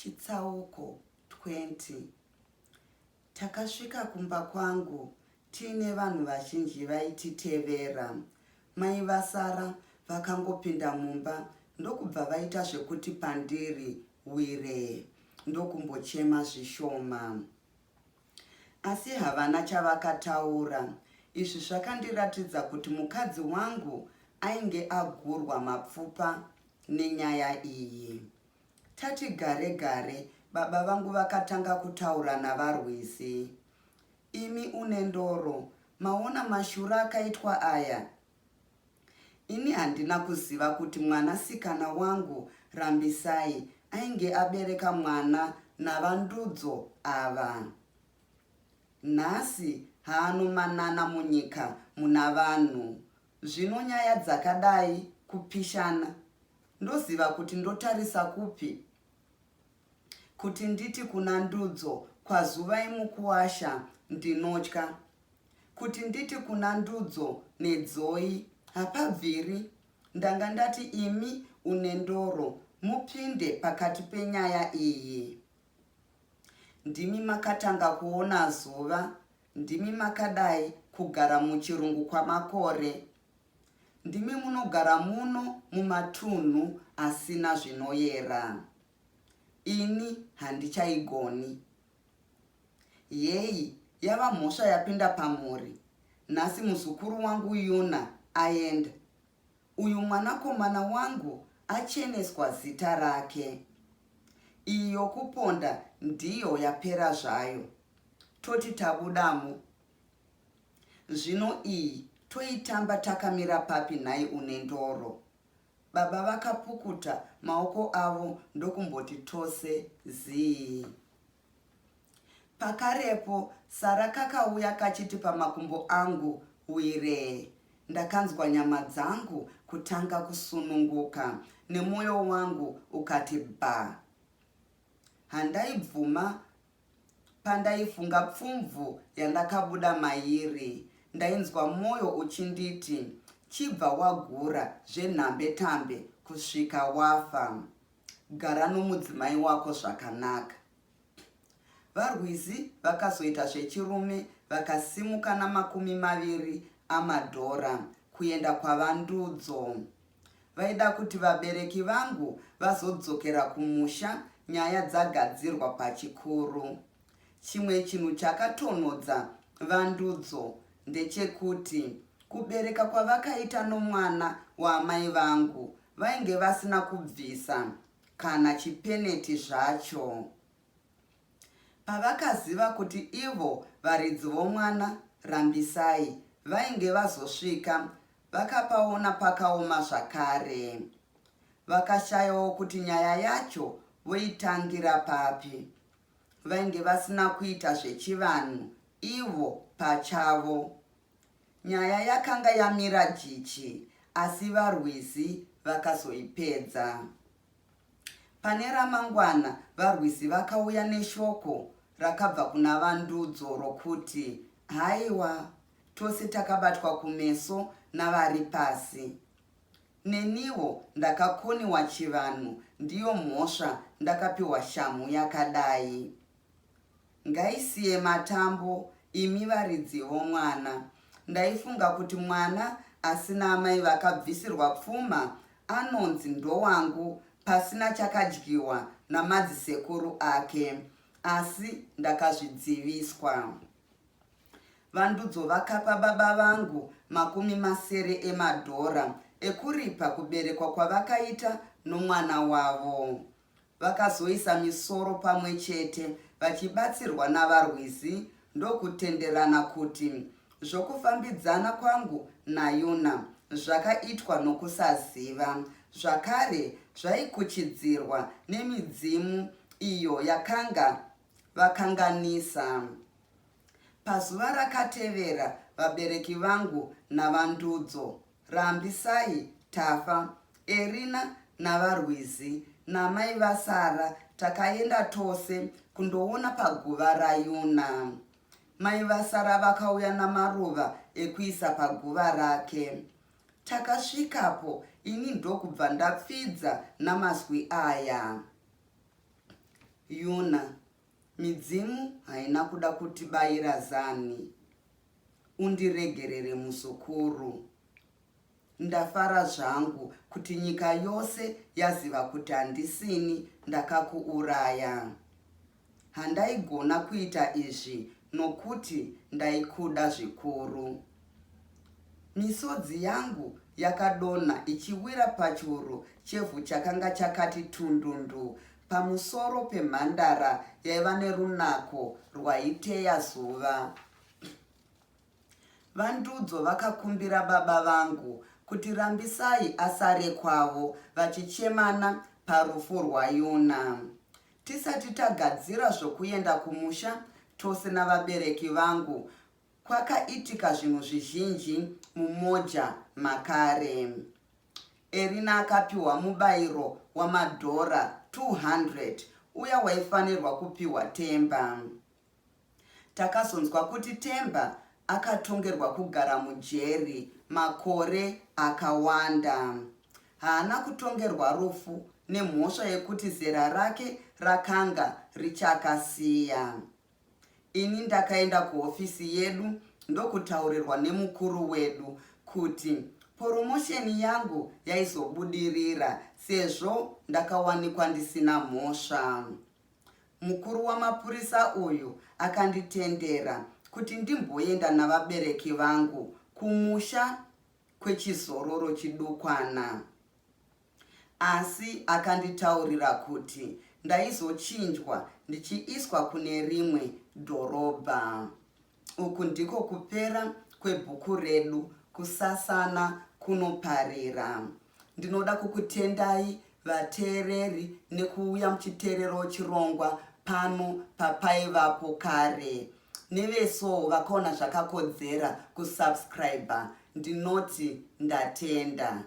Chitsauko 20. Takasvika kumba kwangu tiine vanhu vazhinji vaititevera. Mai vasara vakangopinda mumba ndokubva vaita zvekuti pandiri wire ndokumbochema zvishoma. Asi havana chavakataura. Izvi zvakandiratidza kuti mukadzi wangu ainge agurwa mapfupa nenyaya iyi. Tati gare gare baba vangu vakatanga kutaura navarwizi. Imi une ndoro, maona mashura akaitwa aya. Ini handina kuziva kuti mwanasikana wangu Rambisai ainge abereka mwana navandudzo ava. Nhasi haanomanana munyika muna vanhu. Zvino nyaya dzakadai kupishana. Ndoziva kuti ndotarisa kupi. Kuti nditi kuna Ndudzo kwazuvai mukuwasha ndinotya. Kuti nditi kuna Ndudzo nedzoi hapabviri. Ndanga ndati imi une ndoro mupinde pakati penyaya iyi. Ndimi makatanga kuona zuva. Ndimi makadai kugara muchirungu kwamakore. Ndimi munogara muno mumatunhu asina zvinoyera. Ini handichaigoni. Yei, yava mhosva yapinda pamuri. Nhasi muzukuru wangu Yuna aenda. Uyu mwanakomana wangu acheneswa zita rake. Iyo kuponda ndiyo yapera zvayo. Toti tabudamo. Zvino iyi toitamba takamira papi nhai une ndoro. Baba vakapukuta maoko avo ndokumboti tose zii. Pakarepo Sara kakauya kachiti pamakumbo angu wire. Ndakanzwa nyama dzangu kutanga kusununguka nemwoyo wangu ukati ba. Handaibvuma pandaifunga pfumvu yandakabuda mairi. Ndainzwa mwoyo uchinditi chibva wagura zvenhambe tambe kusvika wafa. Gara nomudzimai wako zvakanaka. Varwizi vakazoita zvechirume vakasimuka na20 amadhora kuenda kwavandudzo. Vaida kuti vabereki vangu vazodzokera kumusha nyaya dzagadzirwa pachikuru. Chimwe chinhu chakatonodza vandudzo ndechekuti kubereka kwavakaita nomwana waamai vangu vainge vasina kubvisa kana chipeneti zvacho. Pavakaziva kuti ivo varidzi vomwana Rambisai vainge vazosvika, vakapaona pakaoma zvakare. Vakashayawo kuti nyaya yacho voitangira papi. Vainge vasina kuita zvechivanhu ivo pachavo. Nyaya yakanga yamira jichi, asi varwizi vakazoipedza. Pane ramangwana varwizi vakauya neshoko rakabva kuna vandudzo rokuti haiwa, tose takabatwa kumeso navari pasi. Neniwo ndakakoniwa chivanhu, ndiyo mhosva ndakapiwa shamhu yakadai. Ngaisiye matambo, imi varidzi vomwana. Ndaifunga kuti mwana asina amai vakabvisirwa pfuma anonzi ndowangu pasina chakadyiwa namadzisekuru ake, asi ndakazvidziviswa. Vandudzo vakapa baba vangu 70 emadhora ekuripa kuberekwa kwavakaita nomwana wavo. Vakazoisa misoro pamwe chete vachibatsirwa navarwizi ndokutenderana kuti zvokufambidzana kwangu naYuna zvakaitwa nokusaziva. Zvakare zvaikuchidzirwa nemidzimu iyo yakanga vakanganisa. Pazuva rakatevera vabereki vangu navandudzo, Rambisai tafa, Erina navarwizi namai vasara takaenda tose kundoona paguva raYuna. Mai vasara vakauya namaruva ekuisa paguva rake. Takasvikapo ini ndokubva ndapfidza namazwi aya. Yuna, midzimu haina kuda kutibayira zani. Undiregerere musukuru. Ndafara zvangu kuti nyika yose yaziva kuti handisini ndakakuuraya. Handaigona kuita izvi nokuti ndaikuda zvikuru. Misodzi yangu yakadonha ichiwira pachiuru chevhu chakanga chakati tundundu pamusoro pemhandara yaiva nerunako rwaiteya zuva. Vandudzo vakakumbira baba vangu kuti Rambisai asare kwavo vachichemana parufu rwaYuna. Tisati tagadzira zvokuenda kumusha tose navabereki vangu, kwakaitika zvinhu zvizhinji mumoja makare. Erina akapiwa mubayiro wamadhora 200 uya waifanirwa kupiwa Temba. Takazonzwa kuti Temba akatongerwa kugara mujeri makore akawanda. Haana kutongerwa rufu nemhosva yekuti zera rake rakanga richakasiya. Ini ndakaenda kuhofisi yedu ndokutaurirwa nemukuru wedu kuti poromosheni yangu yaizobudirira sezvo ndakawanikwa ndisina mhosva. Mukuru wamapurisa uyu akanditendera kuti ndimboenda navabereki vangu kumusha kwechizororo chidukwana. Asi akanditaurira kuti ndaizochinjwa ndichiiswa kune rimwe dhorobha. Uku ndiko kupera kwebhuku redu Kusasana kunoparira. Ndinoda kukutendai vateereri nekuuya muchiteerero chirongwa pano papaivapo kare. Neveso vakaona zvakakodzera kusubscribe. Ndinoti ndatenda.